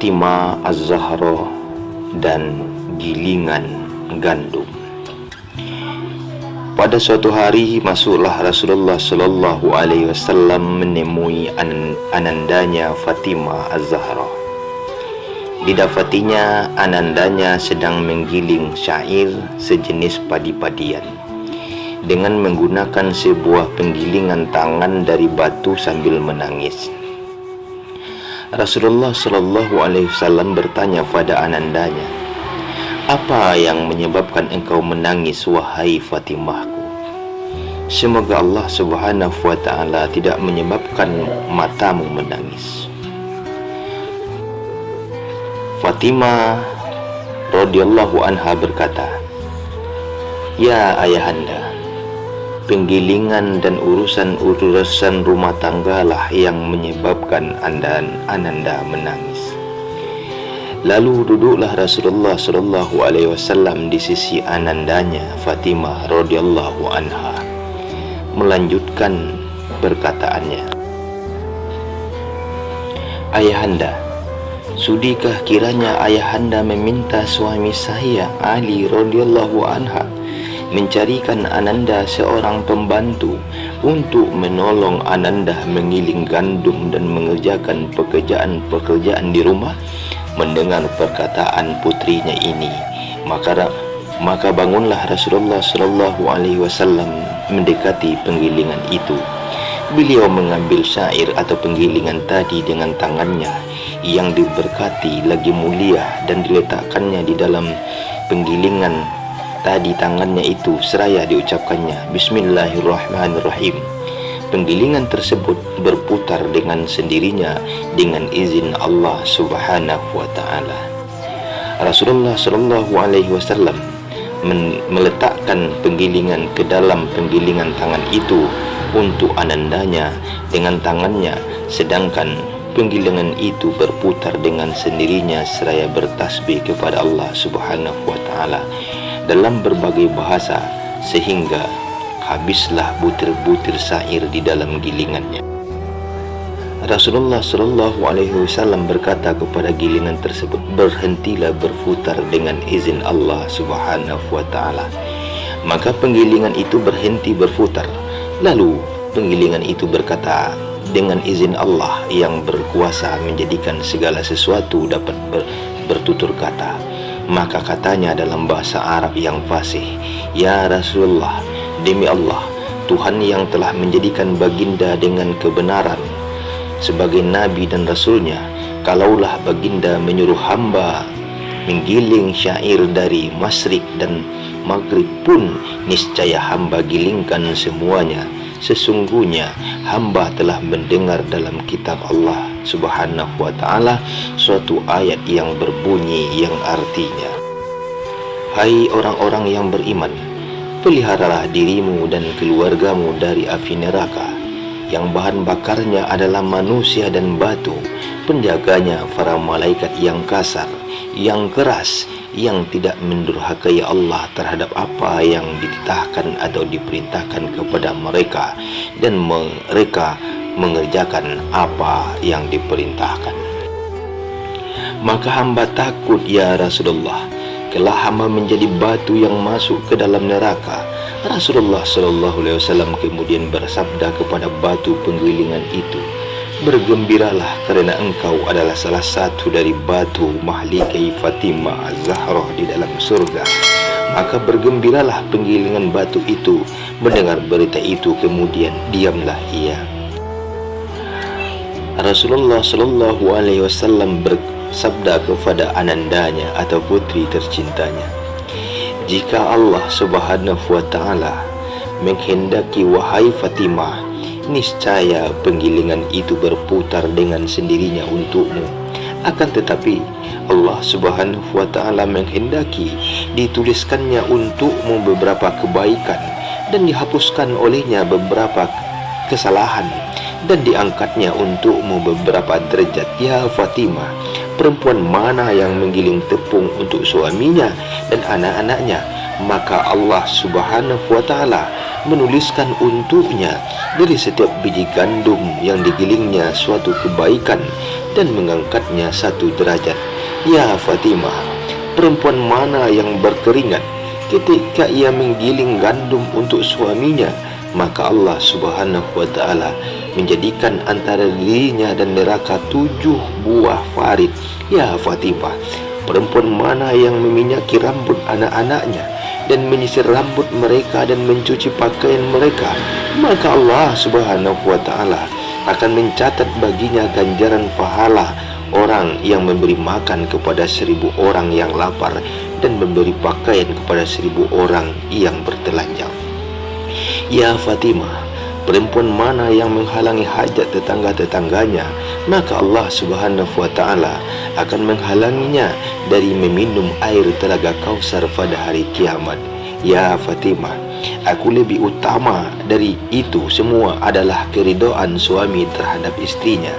Fatimah Az-Zahra dan gilingan gandum. Pada suatu hari masuklah Rasulullah Shallallahu Alaihi Wasallam menemui anandanya Fatimah Az-Zahra. Didapatinya anandanya sedang menggiling syair sejenis padi-padian dengan menggunakan sebuah penggilingan tangan dari batu sambil menangis. Rasulullah Shallallahu Alaihi Wasallam bertanya pada anandanya, "Apa yang menyebabkan engkau menangis, wahai Fatimahku? Semoga Allah Subhanahu wa Ta'ala tidak menyebabkan matamu menangis." Fatimah radhiyallahu anha berkata, "Ya ayahanda, penggilingan dan urusan rumah tanggalah yang menyebabkan ananda menangis." Lalu duduklah Rasulullah Shallallahu Alaihi Wasallam di sisi anandanya Fatimah radhiyallahu anha, melanjutkan perkataannya, "Ayahanda, sudikah kiranya ayahanda meminta suami saya Ali radhiyallahu anha mencarikan ananda seorang pembantu untuk menolong ananda mengiling gandum dan mengerjakan pekerjaan di rumah?" Mendengar perkataan putrinya ini, maka bangunlah Rasulullah Shallallahu Alaihi Wasallam mendekati penggilingan itu. Beliau mengambil syair atau penggilingan tadi dengan tangannya yang diberkati lagi mulia dan diletakkannya di dalam penggilingan tadi tangannya itu seraya diucapkannya Bismillahirrahmanirrahim. Penggilingan tersebut berputar dengan sendirinya dengan izin Allah Subhanahu wa Ta'ala. Rasulullah Shallallahu Alaihi Wasallam meletakkan penggilingan ke dalam penggilingan tangan itu untuk anandanya dengan tangannya, sedangkan penggilingan itu berputar dengan sendirinya seraya bertasbih kepada Allah Subhanahu wa Ta'ala dalam berbagai bahasa, sehingga habislah butir-butir syair di dalam gilingannya. Rasulullah Shallallahu Alaihi Wasallam berkata kepada gilingan tersebut, "Berhentilah berputar dengan izin Allah Subhanahu wa Ta'ala." Maka penggilingan itu berhenti berputar. Lalu penggilingan itu berkata, "Dengan izin Allah yang berkuasa menjadikan segala sesuatu dapat bertutur kata." Maka katanya dalam bahasa Arab yang fasih, "Ya Rasulullah, demi Allah, Tuhan yang telah menjadikan baginda dengan kebenaran sebagai nabi dan rasulnya, kalaulah baginda menyuruh hamba menggiling syair dari masyrik dan maghrib pun, niscaya hamba gilingkan semuanya. Sesungguhnya hamba telah mendengar dalam kitab Allah Subhanahu wa Ta'ala suatu ayat yang berbunyi yang artinya, Hai orang-orang yang beriman, peliharalah dirimu dan keluargamu dari api neraka yang bahan bakarnya adalah manusia dan batu, penjaganya para malaikat yang kasar, yang keras, yang tidak mendurhakai Allah terhadap apa yang dititahkan atau diperintahkan kepada mereka, dan mereka mengerjakan apa yang diperintahkan." Maka hamba takut, ya Rasulullah, kelak hamba menjadi batu yang masuk ke dalam neraka. Rasulullah Shallallahu Alaihi Wasallam kemudian bersabda kepada batu penggilingan itu, "Bergembiralah karena engkau adalah salah satu dari batu mahligai Fatimah Az-Zahra di dalam surga." Maka bergembiralah penggilingan batu itu. Mendengar berita itu kemudian diamlah ia. Rasulullah Shallallahu Alaihi Wasallam bersabda kepada anandanya atau putri tercintanya, "Jika Allah Subhanahu wa Ta'ala menghendaki, wahai Fatimah, niscaya penggilingan itu berputar dengan sendirinya untukmu. Akan tetapi Allah Subhanahu wa Ta'ala menghendaki dituliskannya untukmu beberapa kebaikan dan dihapuskan olehnya beberapa kesalahan, dan diangkatnya untukmu beberapa derajat. Ya Fatimah, perempuan mana yang menggiling tepung untuk suaminya dan anak-anaknya, maka Allah Subhanahu wa ta'ala menuliskan untuknya dari setiap biji gandum yang digilingnya suatu kebaikan dan mengangkatnya satu derajat. Ya Fatimah, perempuan mana yang berkeringat ketika ia menggiling gandum untuk suaminya, maka Allah Subhanahu wa ta'ala menjadikan antara dirinya dan neraka 7 buah farid. Ya Fatimah, perempuan mana yang meminyaki rambut anak-anaknya dan menyisir rambut mereka dan mencuci pakaian mereka, maka Allah Subhanahu wa ta'ala akan mencatat baginya ganjaran pahala orang yang memberi makan kepada 1000 orang yang lapar dan memberi pakaian kepada 1000 orang yang bertelanjang. Ya Fatimah, perempuan mana yang menghalangi hajat tetangga-tetangganya, maka Allah Subhanahu wa ta'ala akan menghalanginya dari meminum air telaga Kausar pada hari kiamat. Ya Fatimah, aku lebih utama dari itu semua adalah keridhaan suami terhadap istrinya.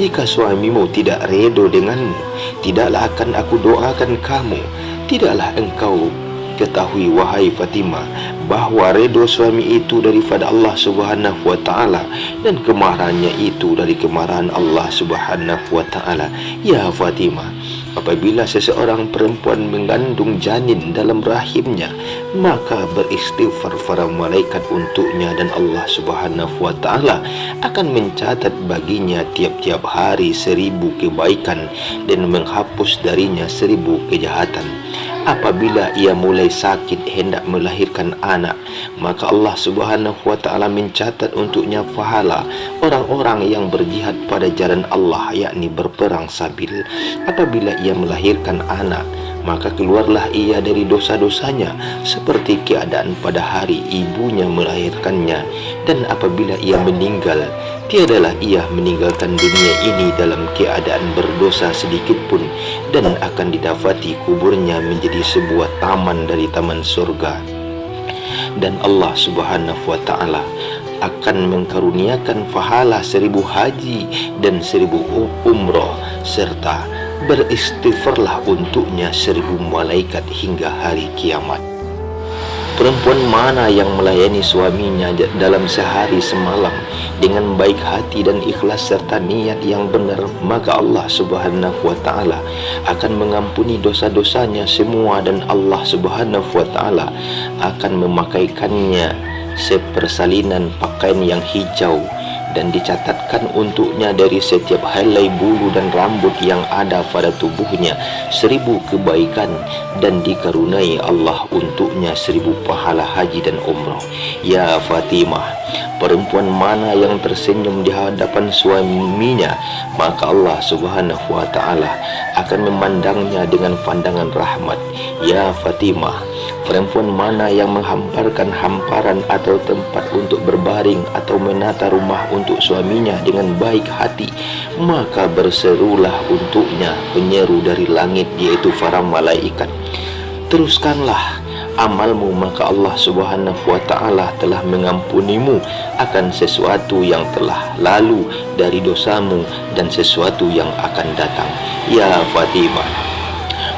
Jika suamimu tidak redo denganmu, tidaklah akan aku doakan kamu. Tidaklah engkau ketahui wahai Fatimah bahwa redha suami itu daripada Allah Subhanahu wa ta'ala dan kemarahannya itu dari kemarahan Allah Subhanahu wa ta'ala. Ya Fatimah, apabila seseorang perempuan mengandung janin dalam rahimnya, maka beristighfar para malaikat untuknya dan Allah Subhanahu wa ta'ala akan mencatat baginya tiap-tiap hari 1000 kebaikan dan menghapus darinya 1000 kejahatan. Apabila ia mulai sakit hendak melahirkan anak, maka Allah Subhanahu wa ta'ala mencatat untuknya pahala orang-orang yang berjihad pada jalan Allah, yakni berperang sabil. Apabila ia melahirkan anak, maka keluarlah ia dari dosa-dosanya seperti keadaan pada hari ibunya melahirkannya. Dan apabila ia meninggal, tiadalah ia meninggalkan dunia ini dalam keadaan berdosa sedikit pun, dan akan didapati kuburnya menjadi sebuah taman dari taman surga. Dan Allah Subhanahu wa ta'ala akan mengkaruniakan pahala 1000 haji dan 1000 umrah, serta beristighfarlah untuknya 1000 malaikat hingga hari kiamat. Perempuan mana yang melayani suaminya dalam sehari semalam dengan baik hati dan ikhlas serta niat yang benar, maka Allah Subhanahu wa ta'ala akan mengampuni dosa-dosanya semua, dan Allah Subhanahu wa ta'ala akan memakaikannya sepersalinan pakaian yang hijau, dan dicatatkan untuknya dari setiap helai bulu dan rambut yang ada pada tubuhnya 1000 kebaikan, dan dikaruniai Allah untuknya 1000 pahala haji dan umrah. Ya Fatimah, perempuan mana yang tersenyum di hadapan suaminya, maka Allah Subhanahu wa ta'ala akan memandangnya dengan pandangan rahmat. Ya Fatimah, perempuan mana yang menghamparkan hamparan atau tempat untuk berbaring atau menata rumah untuk suaminya dengan baik hati, maka berserulah untuknya penyeru dari langit, yaitu para malaikat, teruskanlah amalmu, maka Allah Subhanahu wa ta'ala telah mengampunimu akan sesuatu yang telah lalu dari dosamu dan sesuatu yang akan datang. Ya Fatimah,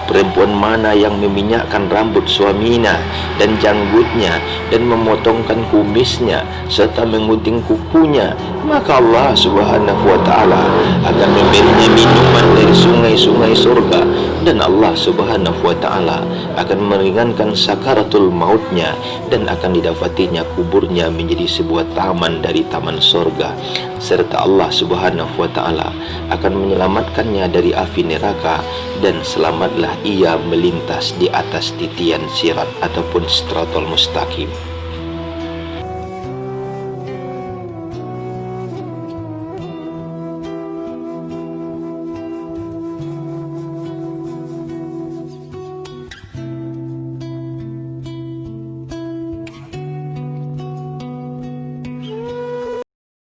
perempuan mana yang meminyakkan rambut suaminya dan janggutnya dan memotongkan kumisnya serta mengunting kukunya, maka Allah Subhanahu wa ta'ala akan memberinya minuman dari sungai-sungai surga, dan Allah Subhanahu wa ta'ala akan meringankan sakaratul mautnya, dan akan didapatinya kuburnya menjadi sebuah taman dari taman surga, serta Allah Subhanahu wa ta'ala akan menyelamatkannya dari api neraka, dan selamatlah ia melintas di atas titian sirat ataupun siratal mustaqim.